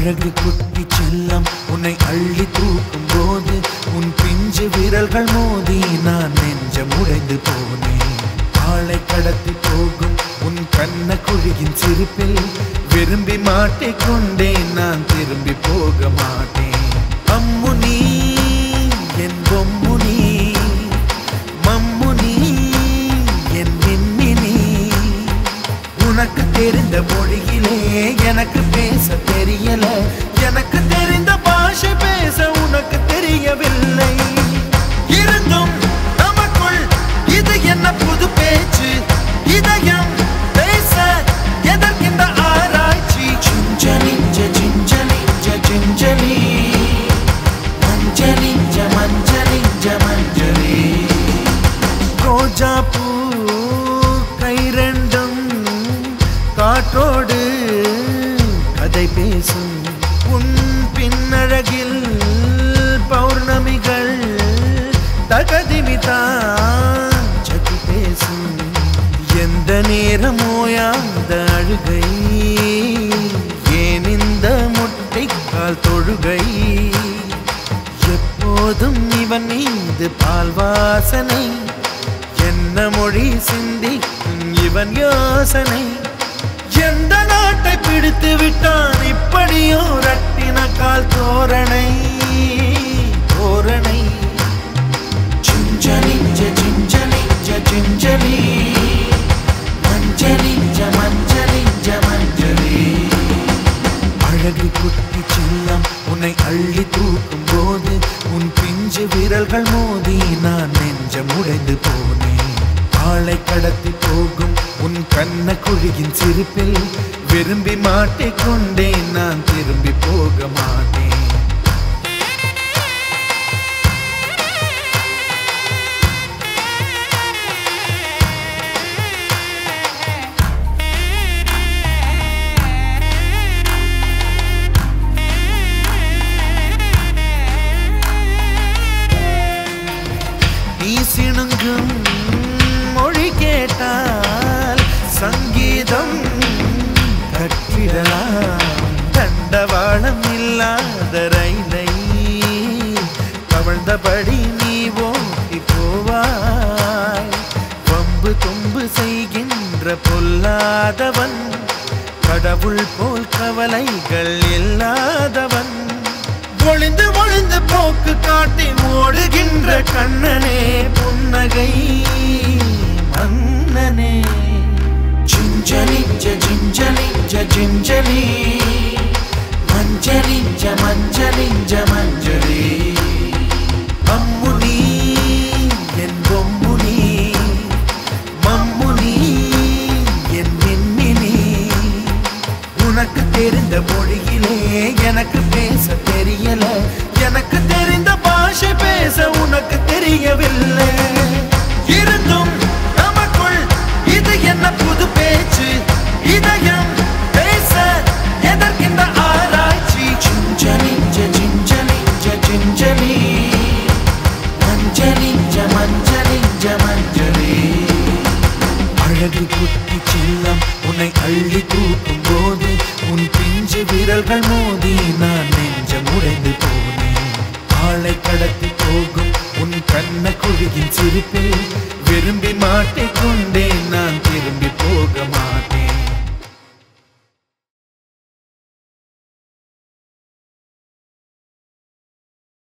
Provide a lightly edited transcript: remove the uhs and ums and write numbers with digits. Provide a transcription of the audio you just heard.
அழகு குட்டி செல்லம் உன்னை அள்ளி தூக்கும் போது உன் பிஞ்சு விரல்கள் மோதி நான் நெஞ்சம் உடைந்து போனேன். ஆளை கடத்தி போகும் உன் கண்ண குழியின் சிரிப்பில் விரும்பி மாட்டிக்கொண்டேன், நான் திரும்பி போக மாட்டேன். அம்முனி என் பொம்முனி, மம்முனி என் மின்மினி, உனக்கு தெரிந்த மொழியிலே எனக்கு பேச தெரியல, எனக்கு தெரிந்த பாஷை பேச உனக்கு தெரியவில்லை. இருந்தும் நமக்குள் இது என்ன புது பேச்சு, இதயம் பேச எதற்கின்ற ஆராய்ச்சி. சிஞ்சலி சிஞ்சலி சிஞ்சலி மஞ்சளி மஞ்சளி மஞ்சளி, ரோஜா பூ கை ரெண்டும் காற்றோடு கதை பேசும், உன் பின்னழகில் பௌர்ணமிகள் தகதிமிதான் சதி பேசும். எந்த நேரமோயாந்த அழுகை, ஏன் இந்த முட்டைக்கால் தொழுகை, எப்போதும் இவன் மீது பால் வாசனை, என்ன மொழி சிந்திக்கும் இவன் யோசனை. எந்த நாட்டை பிடித்து விட்டான் இப்படியோ ரட்டின கால் தோரணை தோரணை. சிஞ்சலி சிஞ்சலி சிஞ்சலி மஞ்சளி மஞ்சளி மஞ்சளி, அழகு குட்டி செல்லம் உன்னை அள்ளி தூக்கும் போது உன் பிஞ்சு விரல்கள் மோதி நான் நெஞ்சம் உடைந்து போனேன். ஆளை கடத்தி போகும் உன் கண்ண குழியின் சிரிப்பில் விரும்பி மாட்டிக்கொண்டேன், நான் திரும்பி போக மாட்டேன். சிணுங்கும் மொழி கேட்டால் சங்கீதம் கட்டிடலாம். தண்டவாளம் இல்லாத ரயிலை கவழ்ந்தபடி நீ ஓட்டி போவாய். வம்பு தும்பு செய்கின்ற பொல்லாதவன், கடவுள் போல் கவலைகள் இல்லாதவன், ஒளிந்து ஒளிந்து போக்கு காட்டி ஓடுகின்ற கண்ணனே புன்னகை மன்னனே. சிஞ்சலி சிஞ்சலி சிஞ்சலி மஞ்சளி மஞ்சளி மஞ்சளி, அம்முனி என் பொம்முனி, மம்முனி என் மின்மினி, உனக்கு தெரிந்த மொழியிலே எனக்கு பேச தெரியல, எனக்கு தெரிந்த பாஷை பேச உனக்கு தெரியவில்லை. இருந்தும் நமக்குள் இது என்ன புது பேச்சு, இதயம் பேச எதற்கின்ற ஆராய்ச்சி. சிஞ்சலி சிஞ்சலி சிஞ்சலி மஞ்சளி மஞ்சளி மஞ்சளி, அழகு குட்டி செல்லம் உன்னை அள்ளி தூக்கும் போது உன் பிஞ்சு விரல்கள் மோதி நான் நெஞ்சம் உடைந்து போனேன். ஆளை கடத்தி போகும் உன் கண்ண குழியின் சிரிப்பில் விரும்பி மாட்டை